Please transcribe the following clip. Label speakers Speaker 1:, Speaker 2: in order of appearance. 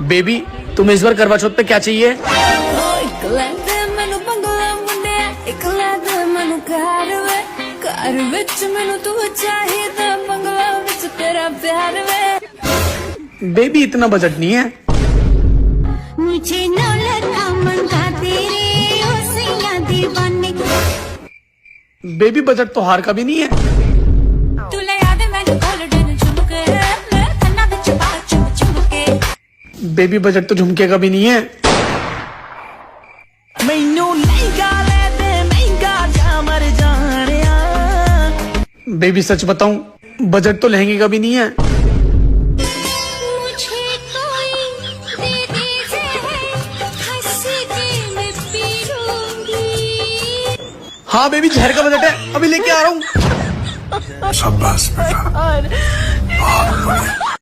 Speaker 1: Baby तुम इस बार करवा चौथ पे क्या चाहिए? बेबी इतना बजट नहीं है।
Speaker 2: मुझे
Speaker 1: बेबी बजट तो हार का भी नहीं है। बेबी बजट तो झुमके का भी नहीं है। बेबी सच बताऊं बजट तो लहंगे का भी नहीं है। हाँ बेबी जहर का बजट है, अभी लेके आ रहा हूँ।
Speaker 3: शाबाश बेटा, बहुत बढ़िया।